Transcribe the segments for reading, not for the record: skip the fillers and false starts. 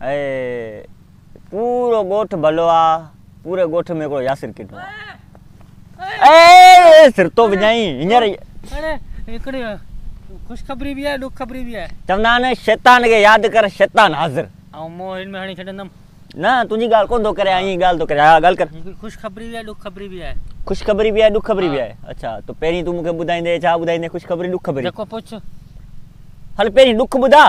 ए पूरो गोठ भलो आ, पूरे गोठ में को यासिर किटो ए सिर तो विजाई हींअर अरे हिकिड़ी खुशखबरी भी है दुख खबरी भी है। चवंदा आहिनि शैतान खे यादि कर शैतान हाज़िर। ऐं मूं हिन में हणी छॾंदमि न तुंहिंजी ॻाल्हि कोन थो करे ईअं ॻाल्हि थो करे। हा ॻाल्हि कर। खुशखबरी भी है दुख खबरी भी है। खुशखबरी भी आहे दुख खबरी भी आहे। अच्छा तो पहिरीं तूं मूंखे ॿुधाईंदे छा ॿुधाईंदे खुशखबरी दुख खबरी जेको पुछ। हल पहिरीं दुख ॿुधा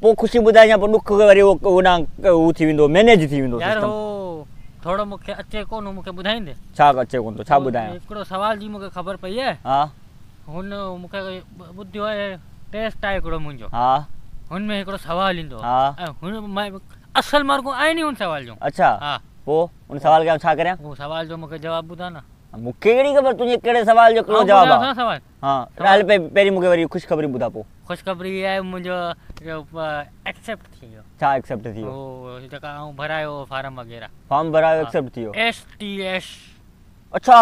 पोइ ख़ुशी ॿुधाइजां पोइ दुख वरी होॾां हू थी वेंदो मैनेज थी वेंदो यार सिस्टम। हो थोड़ो मूंखे अचे कोन मूंखे ॿुधाईंदे छा अचे कोन थो छा ॿुधायां? हिकिड़ो सवाल जी मूंखे ख़बर पई आहे। हा हुन मूंखे ॿुधियो आहे टेस्ट आहे हिकिड़ो मुंहिंजो। हा हुन में हिकिड़ो सवाल ईंदो हा ऐं हुन असल मार्कूं आहिनि हुन सवाल जूं। अच्छा हा पोइ हुन सवाल खे छा करियां? वो सवाल जो मूंखे जवाब ॿुधा न। मूंखे कहिड़ी ख़बर तुंहिंजे कहिड़े सवाल जो कहिड़ो जवाबु आहे? सवाल हाँ हल पहिरीं मूंखे वरी ख़ुशख़बरी ॿुधा पोइ। खुशखबरी आहे मुंहिंजो एक्सेप्ट थी वियो। छा एक्सेप्ट थी वियो? वो जेका आऊं भरायो फार्म वग़ैरह। फॉर्म भरायो एक्सेप्ट थी वियो? STS। अच्छा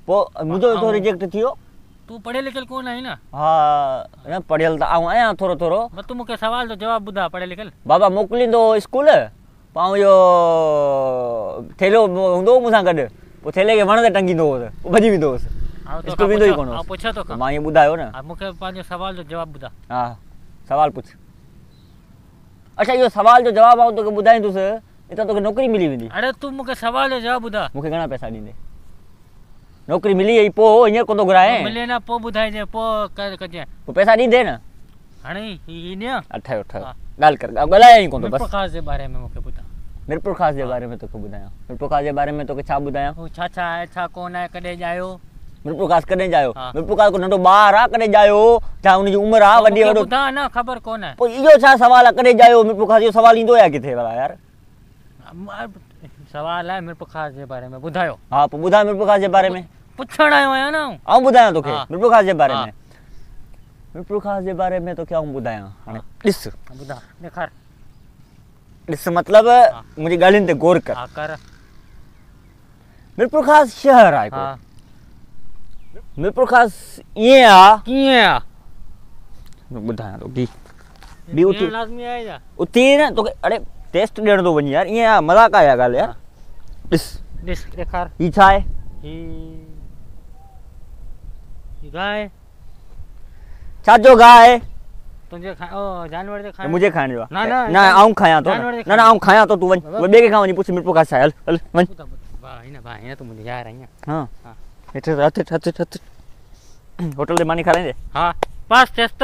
पोइ मुंहिंजो थो रिजेक्ट थी वियो? तूं पढ़ियल लिखियल कोन आहीं न? हा न पढ़ियल त आऊं आहियां थोरो थोरो। बस तूं मूंखे सवाल जो जवाब ॿुधा पढ़ियल लिखियल। बाबा मोकिलींदो स्कूल पाऊं इहो थेलो हूंदो मूंसां गॾु पोइ थेले खे वण ते टंगींदो हुउसि पोइ भॼी वेंदो हुउसि स्कूल वेंदो ई कोन हुउसि। पुछां तोखां मां ईअं ॿुधायो न। मूंखे पंहिंजे सवाल जो जवाब ॿुधा। हा सवाल पुछ। अच्छा इहो सवाल जो जवाबु आऊं तोखे ॿुधाईंदुसि हितां तोखे नौकिरी मिली वेंदी। अरे तूं मूंखे सवाल जो जवाब ॿुधा। मूंखे घणा पैसा ॾींदे? नौकिरी मिली वई पोइ हींअर कोन थो घुराए? मिले न पोइ ॿुधाइजांइ पोइ कजांइ। पोइ पैसा ॾींदे न? हाणे ही ॾियां। ठहियो ठहियो ॻाल्हि कर ॻाल्हाए ई कोन थो बसि। प्रकाश जे बारे में मूंखे ॿुधा। मिरप्रकाश जे बारे में तोखे ॿुधायां। मिरप्रकाश जे बारे में तोखे छा ॿुधायां? हू छा छा आहे छा कोन आहे कॾहिं ॼायो? मिरप्रकाश कॾहिं ॼायो? मिरप्रकाश को नंढो ॿारु आहे कॾहिं ॼायो? छा हुनजी उमिरि आहे वॾी वॾो? ॿुधा न ख़बर कोन आहे। पोइ इहो छा सवाल आहे कॾहिं ॼायो मिरप्रकाश? इहो सवाल ईंदो आहे किथे भला यार? सवाल आहे मिरप्रकाश जे बारे में ॿुधायो। हा पोइ ॿुधाए मिरप्रकाश जे बारे में। पुछण आयो आहियां न आऊं ॿुधायां तोखे मिरप्रकाश जे बारे में। मिरप्रकाश जे बारे में तोखे आऊं ॿुधायां। हाणे ॾिस ॿुधा ॾेखार। ॾिस मतिलबु मुंहिंजी ॻाल्हियुनि ते गौर कर। हा कर। मिरप्रकाश शहर आहे हा मिरप्रकाश ईअं आहे कीअं आहे ॿुधायां तोखे बि उती लाज़मी आहे छा? उती न तोखे अड़े टेस्ट ॾियण थो वञी यार ईअं आहे मज़ाक आहे ॻाल्हि यार। ॾिस ॾिस ॾेखार। ही छा आहे? ही गांइ। छाजो गाह आहे? तुंहिंजे जानवर जे खाइण। मुंहिंजे खाइण जो आहे? न न आऊं खायां थो न न आऊं खायां थो तूं वञ ॿिए कंहिंखां वञी पुछ मिरप्रकाश छा आहे? हल हल वञ। भाई हिन तूं मुंहिंजो यार आहीं। हाँ हेठि हथ होटल ते मानी खाराईंदे? हा पास टेस्ट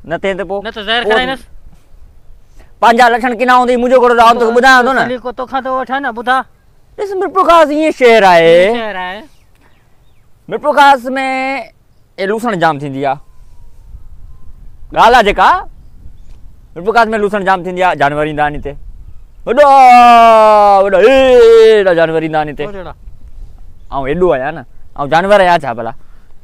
न थिए त पोइ न त ज़हर खाराईंदसि। पंहिंजा लक्षण किना हूंदी मुंहिंजो घोड़ो आऊं तोखे ॿुधायां थो न। को तोखां थो वठां न ॿुधा। ॾिस मिरप्रकाश ईअं शहर आहे। शहर आहे। मिरप्रकाश में लूसण जाम थींदी आहे। ॻाल्हि आहे जेका मिरप्रकाश में लूसण जाम थींदी आहे। जानवर ईंदा आहिनि हिते वॾा वॾा एॾा जानवर ईंदा आहिनि हिते। ऐं एॾो आहियां न ऐं जानवर आहियां छा भला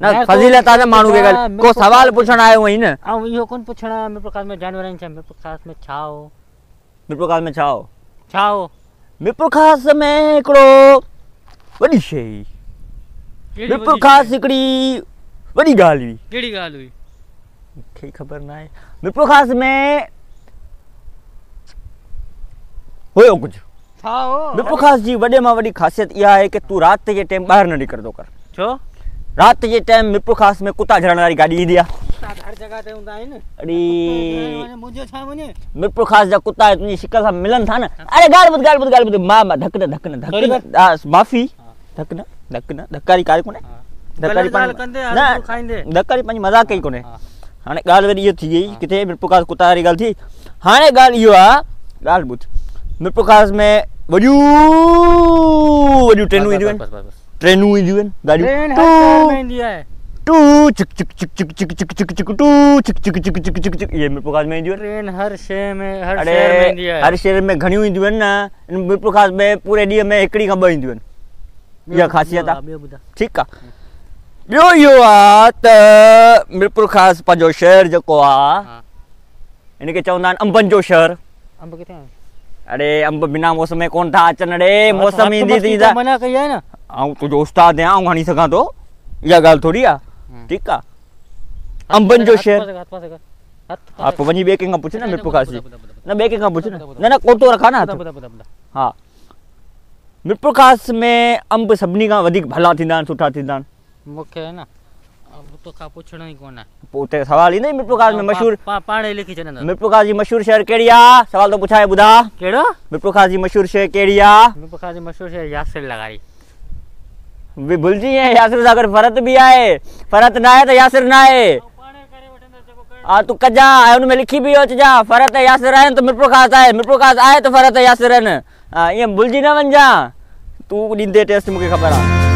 न फज़ीलत आहे न माण्हू खे ॻाल्हि को सवाल पुछण आयो हुअईं न। ऐं इहो कोन पुछणो आहे मिरप्रकाश में जानवर आहिनि छा? मिरप्रकाश में छा हो? मिरप्रकाश में छा हो? छा हो? मिरप्रकाश में हिकिड़ो वॾी शइ मिरप्रकाश हिकिड़ी वॾी ॻाल्हि हुई। कहिड़ी ॻाल्हि हुई? मूंखे ख़बर न आहे। मिरप्रकाश में हुयो कुझु। छा हो? मिरप्रकाश जी वॾे मां वॾी ख़ासियत इहा आहे की तूं राति जे टाइम ॿाहिरि न निकिरंदो कर। छो? राति जे टाइम मिरप्रकाश में कुता झड़ण वारी गाॾी ईंदी आहे। हर जगह ते हूंदा आहिनि। अड़ी मुंहिंजो छा वञे? मिरप्रकाश जा कुता तुंहिंजी शिकल सां मिलनि था न। अरे ॻाल्हि ॿुध मां धक न माफ़ी धक न धक्कारी कारी कोन्हे। धक्कारी धक्कारी पंहिंजी मज़ाक कई कोन्हे। हाणे ॻाल्हि वरी इहो थी वई किथे मिरप्रकाश कुता वारी ॻाल्हि थी। हाणे ॻाल्हि इहो आहे ॻाल्हि ॿुध मिरप्रकाश में वॾियूं वॾियूं ट्रेनूं ईंदियूं आहिनि। ट्रेनूं ईंदियूं आहिनि गाॾियूं टू चिक चिक चिक चिक चिक चिक चिक चिक टू चिक चिक चिक चिक चिक चिक ये मिरप्रकाश में ईंदियूं आहिनि। ट्रेन हर शहर में हर शहर में ईंदी आहे। हर शहर में घणियूं ईंदियूं आहिनि न। मिरप्रकाश में पूरे ॾींहं में हिकिड़ी खां ॿ ईंदियूं आहिनि। इहा ख़ासियत आहे। ठीकु आहे। ॿियो इहो आहे त मिरप्रकाश पंहिंजो शहर जेको आहे हिनखे चवंदा आहिनि अंबनि जो शहर। अंब किथे आहे? अरे अंब बिना मौसम में कोन था अचनि। अड़े मौसम ईंदी थी त मना कई आहे न। ऐं तुंहिंजो उस्ताद आहियां ऐं हणी सघां थो इहा ॻाल्हि थोरी आहे। ठीकु आहे। अंबनि जो शहर आप वञी ॿिए कंहिंखां पुछ न मित्रप्रकाश जी न ॿिए कंहिंखां पुछ न न कोतो रखा न हाँ मित्रप्रकाश में अंब सभिनी खां वधीक भला थींदा आहिनि सुठा थींदा आहिनि मूंखे न तो का पुछणो ई कोन आहे पोइ उते सवाल ईंदो मित्रप्रकाश में मशहूर पाणे लिखी छॾंदा मित्रप्रकाश जी मशहूर शहर कहिड़ी आहे सवाल तो पुछाए ॿुधा कहिड़ो मित्रप्रकाश जी मशहूर शहर कहिड़ी आहे मित्रप्रकाश जी मशहूर शहर यासिर लगाई वे भुलिजी है यासिर सां गॾु फरत बि आहे फरत ना आहे त यासिर ना आहे हाँ तू कजा हुन में लिखी भी अचजा फरत यासिर आहिनि त मित्रप्रकाश आहे त फरत यासिर आहिनि ईअं भुलिजी न वञजा तू ॾींदे टेस्ट मूंखे ख़बर आहे